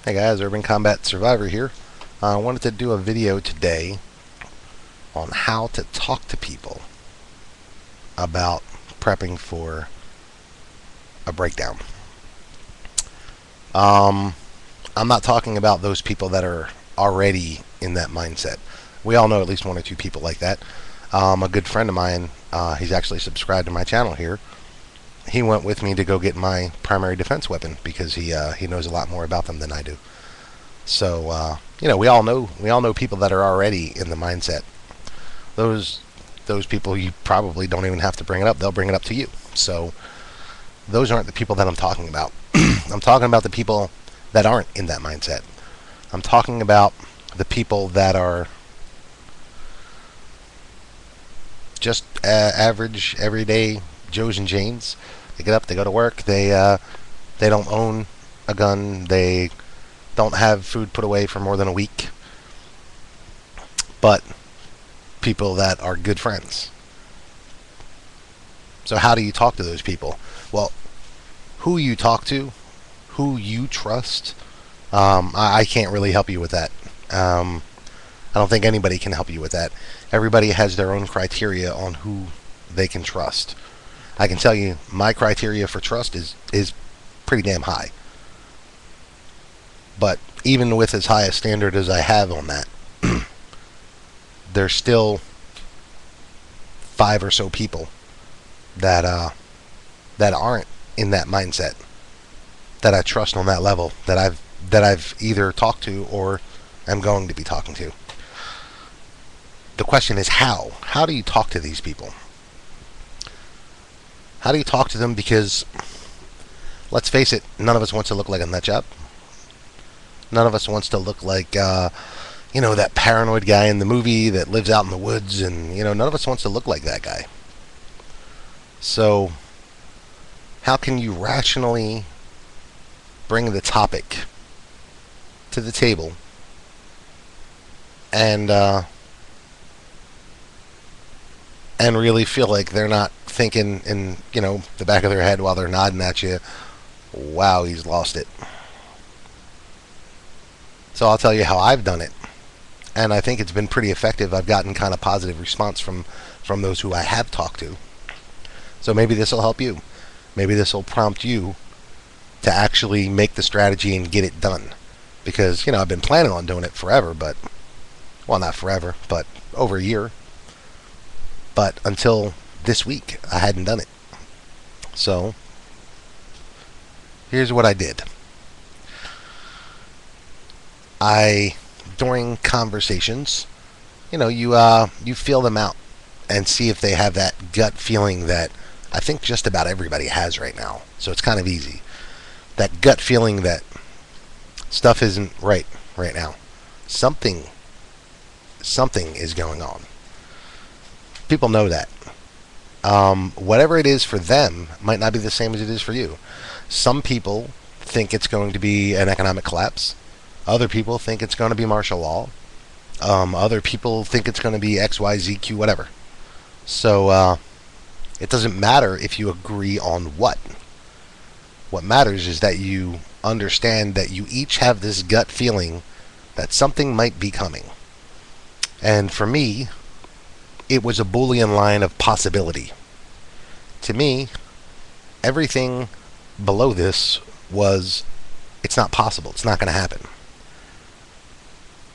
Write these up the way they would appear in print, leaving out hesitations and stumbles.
Hey guys, Urban Combat Survivor here. I wanted to do a video today on how to talk to people about prepping for a breakdown. I'm not talking about those people that are already in that mindset. We all know at least one or two people like that. A good friend of mine, he's actually subscribed to my channel here. He went with me to go get my primary defense weapon because he knows a lot more about them than I do. So we all know people that are already in the mindset. Those people, you probably don't even have to bring it up; they'll bring it up to you. So those aren't the people that I'm talking about. I'm talking about the people that aren't in that mindset. I'm talking about the people that are just average, everyday Joes and Janes. They get up, they go to work, they don't own a gun, they don't have food put away for more than a week, but people that are good friends. So how do you talk to those people? Well, who you talk to, who you trust, I can't really help you with that. I don't think anybody can help you with that. Everybody has their own criteria on who they can trust. I can tell you my criteria for trust is pretty damn high. But even with as high a standard as I have on that, there's still 5 or so people that aren't in that mindset that I trust on that level, that I've either talked to or am going to be talking to. The question is how? How do you talk to these people? How do you talk to them? Because let's face it, none of us wants to look like a nut job. None of us wants to look like that paranoid guy in the movie that lives out in the woods, and none of us wants to look like that guy. So how can you rationally bring the topic to the table and really feel like they're not thinking in the back of their head while they're nodding at you, wow, he's lost it. So I'll tell you how I've done it, and I think it's been pretty effective. I've gotten kind of positive response from those who I have talked to. So maybe this will help you. Maybe this will prompt you to actually make the strategy and get it done. Because I've been planning on doing it forever, but not forever, but over a year. But until this week, I hadn't done it. So here's what I did. During conversations, you feel them out and see if they have that gut feeling that I think just about everybody has right now. So it's kind of easy. That gut feeling that stuff isn't right now. Something is going on. People know that. Whatever it is for them might not be the same as it is for you. Some people think it's going to be an economic collapse. Other people think it's going to be martial law. Other people think it's going to be X, Y, Z, Q, whatever. So it doesn't matter if you agree on what. What matters is that you understand that you each have this gut feeling that something might be coming. And for me, it was a Boolean line of possibility. To me, everything below this was, it's not possible. It's not going to happen.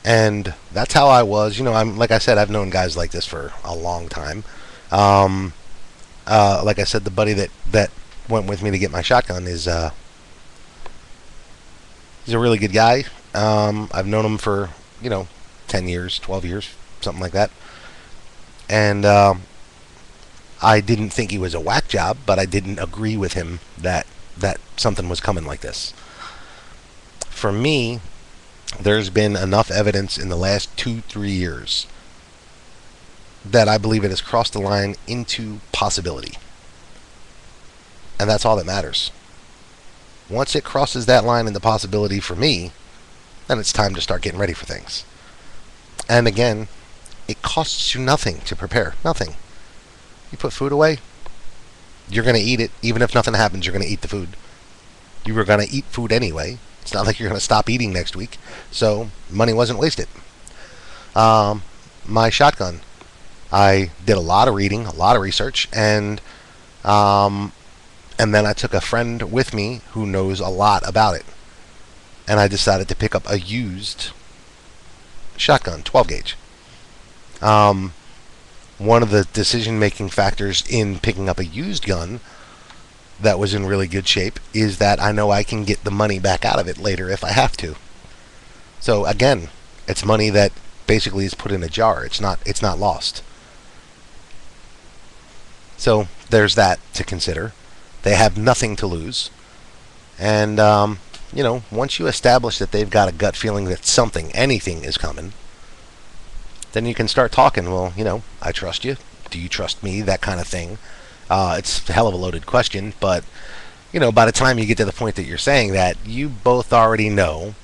And that's how I was. Like I said, I've known guys like this for a long time. Like I said, the buddy that went with me to get my shotgun is he's a really good guy. I've known him for 10 years, 12 years, something like that. And I didn't think he was a whack job, but I didn't agree with him that something was coming like this. For me, there's been enough evidence in the last 2-3 years that I believe it has crossed the line into possibility. And that's all that matters. Once it crosses that line into possibility for me, then it's time to start getting ready for things. And again, it costs you nothing to prepare. Nothing. You put food away, you're going to eat it. Even if nothing happens, you're going to eat the food. You were going to eat food anyway. It's not like you're going to stop eating next week. So money wasn't wasted. My shotgun. I did a lot of reading, a lot of research, and then I took a friend with me who knows a lot about it. And I decided to pick up a used shotgun, 12 gauge. One of the decision-making factors in picking up a used gun that was in really good shape is that I know I can get the money back out of it later if I have to. So again, it's money that basically is put in a jar. It's not lost. So there's that to consider. They have nothing to lose. And once you establish that they've got a gut feeling that anything is coming, then you can start talking. Well, I trust you. Do you trust me? That kind of thing. It's a hell of a loaded question, but by the time you get to the point that you're saying that, you both already know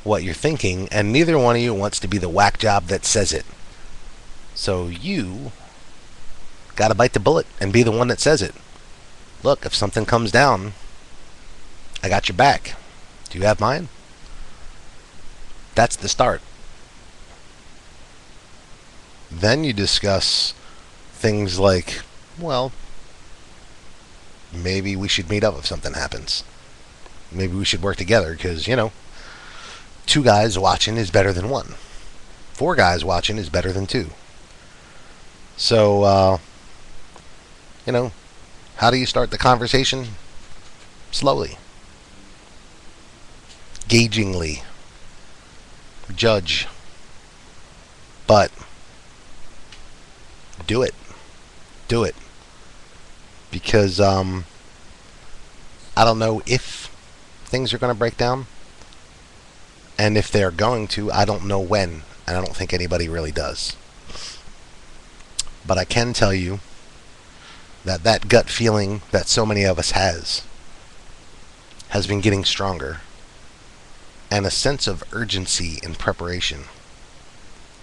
what you're thinking, and neither one of you wants to be the whack job that says it. So you got to bite the bullet and be the one that says it. Look, if something comes down, I got your back. Do you have mine? That's the start. Then you discuss things like, well, maybe we should meet up if something happens. Maybe we should work together because, 2 guys watching is better than 1. 4 guys watching is better than 2. So, how do you start the conversation? Slowly. Gaugingly. Judge. But do it. Do it. Because I don't know if things are going to break down. And if they're going to, I don't know when. And I don't think anybody really does. But I can tell you that gut feeling that so many of us has been getting stronger. And a sense of urgency and preparation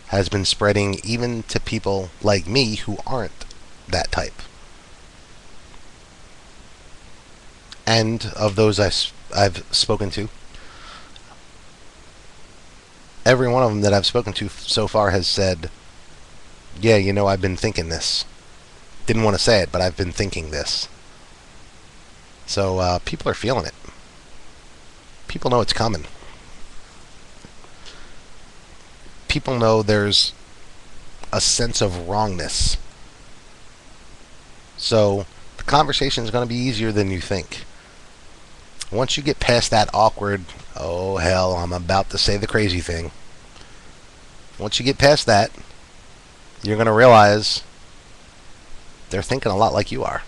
has been spreading even to people like me who aren't that type. And of those I've spoken to, every one of them that I've spoken to so far has said, yeah, I've been thinking this. Didn't want to say it, but I've been thinking this. So people are feeling it. People know it's coming. People know there's a sense of wrongness. So the conversation is going to be easier than you think. Once you get past that awkward, oh hell, I'm about to say the crazy thing. Once you get past that, you're going to realize they're thinking a lot like you are.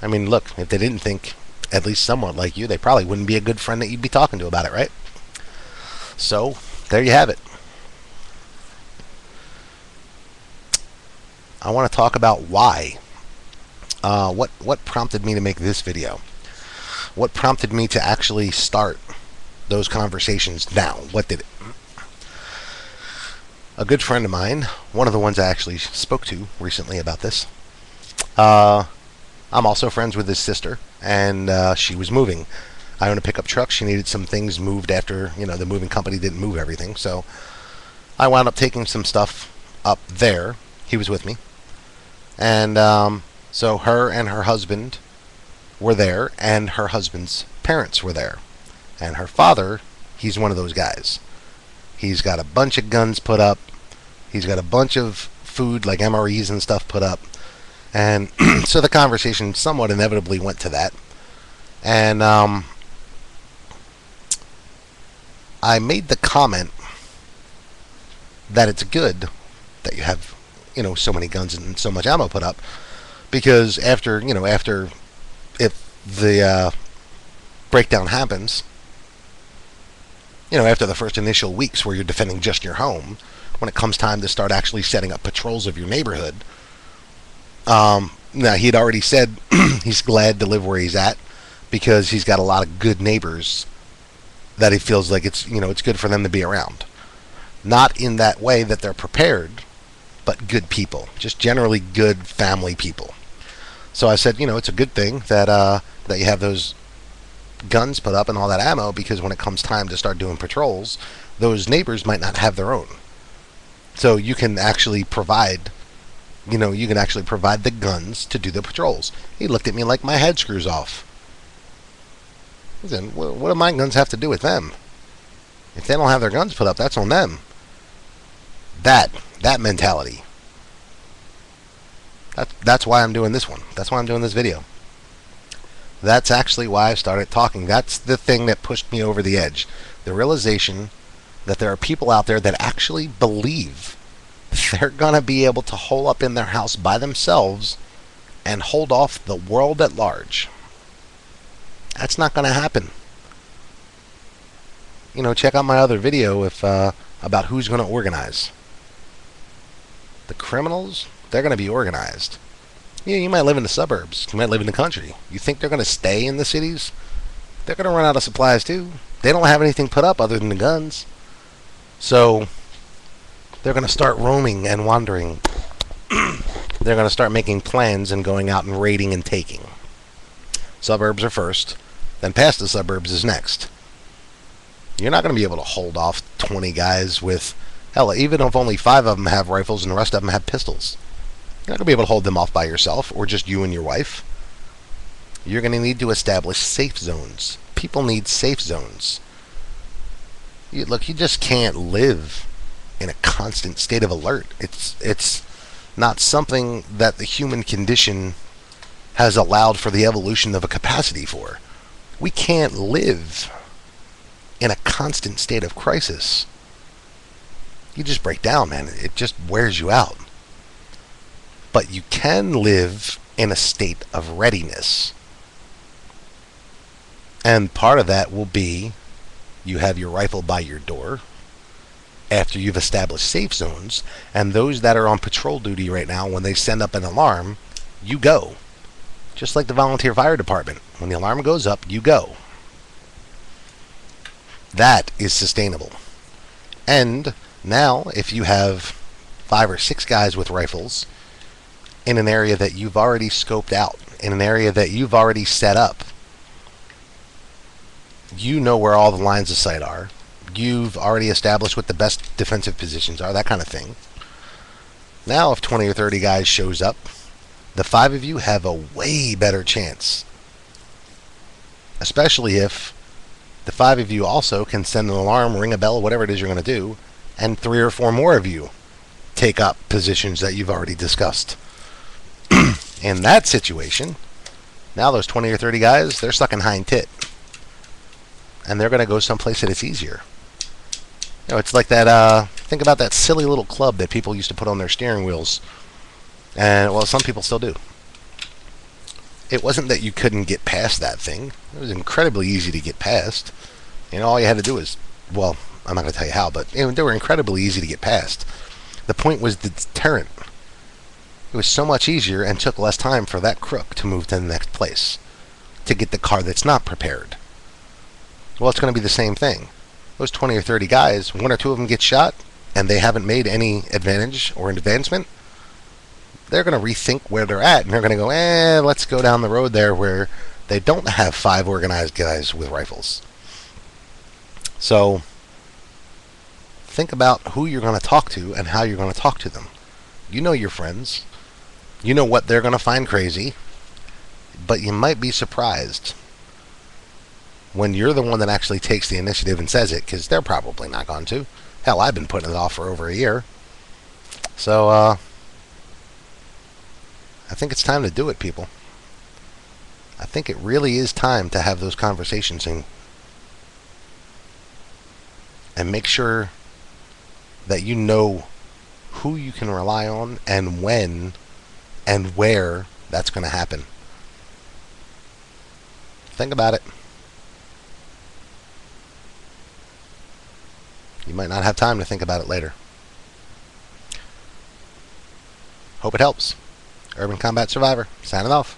I mean, look, if they didn't think at least somewhat like you, they probably wouldn't be a good friend that you'd be talking to about it, right? So, there you have it. I want to talk about why. What prompted me to make this video? What prompted me to actually start those conversations now? What did it? A good friend of mine, one of the ones I actually spoke to recently about this, I'm also friends with his sister, and she was moving. I own a pickup truck. She needed some things moved after, the moving company didn't move everything. So I wound up taking some stuff up there. He was with me. And so her and her husband were there, and her husband's parents were there. And her father, he's one of those guys. He's got a bunch of guns put up. He's got a bunch of food, like MREs and stuff, put up. And so the conversation somewhat inevitably went to that. And I made the comment that it's good that you have, so many guns and so much ammo put up, because after if the breakdown happens, after the first initial weeks where you're defending just your home, when it comes time to start actually setting up patrols of your neighborhood, now he had already said he's glad to live where he's at because he's got a lot of good neighbors that he feels like it's good for them to be around. Not in that way that they're prepared, but good people, just generally good family people. So I said, it's a good thing that that you have those guns put up and all that ammo, because when it comes time to start doing patrols, those neighbors might not have their own. So you can actually provide, the guns to do the patrols. He looked at me like my head screws off. He said, what do my guns have to do with them? If they don't have their guns put up, that's on them. That mentality. That's why I'm doing this one. That's why I'm doing this video. That's actually why I started talking. That's the thing that pushed me over the edge. The realization that there are people out there that actually believe they're going to be able to hole up in their house by themselves and hold off the world at large. That's not going to happen. Check out my other video about who's going to organize. The criminals, they're going to be organized. Yeah, you might live in the suburbs. You might live in the country. You think they're going to stay in the cities? They're going to run out of supplies too. They don't have anything put up other than the guns. So they're going to start roaming and wandering. They're going to start making plans and going out and raiding and taking. Suburbs are first. Then past the suburbs is next. You're not going to be able to hold off 20 guys with, hell, even if only 5 of them have rifles and the rest of them have pistols. You're not going to be able to hold them off by yourself, or just you and your wife. You're going to need to establish safe zones. People need safe zones. Look, you just can't live in a constant state of alert. It's not something that the human condition has allowed for the evolution of a capacity for. We can't live in a constant state of crisis. You just break down, man. It just wears you out. But you can live in a state of readiness. And part of that will be you have your rifle by your door after you've established safe zones, and those that are on patrol duty right now, when they send up an alarm, you go. Just like the volunteer fire department. When the alarm goes up, you go. That is sustainable. And now, if you have 5 or 6 guys with rifles in an area that you've already scoped out, in an area that you've already set up, you know where all the lines of sight are. You've already established what the best defensive positions are, that kind of thing. Now, if 20 or 30 guys shows up, the 5 of you have a way better chance. Especially if the 5 of you also can send an alarm, ring a bell, whatever it is you're going to do, and 3 or 4 more of you take up positions that you've already discussed. In that situation, now those 20 or 30 guys, they're sucking hind tit. And they're going to go someplace that it's easier. It's like that, think about that silly little club that people used to put on their steering wheels. And, well, some people still do. It wasn't that you couldn't get past that thing. It was incredibly easy to get past. All you had to do was, well, I'm not going to tell you how, but they were incredibly easy to get past. The point was the deterrent. It was so much easier and took less time for that crook to move to the next place, to get the car that's not prepared. Well, it's going to be the same thing. Those 20 or 30 guys, 1 or 2 of them get shot, and they haven't made any advantage or advancement. They're going to rethink where they're at, and they're going to go, let's go down the road there where they don't have 5 organized guys with rifles. So, think about who you're going to talk to and how you're going to talk to them. You know your friends. You know what they're going to find crazy. But you might be surprised when you're the one that actually takes the initiative and says it, because they're probably not going to. Hell, I've been putting it off for over a year. So, I think it's time to do it, people. I think it really is time to have those conversations and make sure that you know who you can rely on and when and where that's going to happen. Think about it. You might not have time to think about it later. Hope it helps. Urban Combat Survivor, signing off.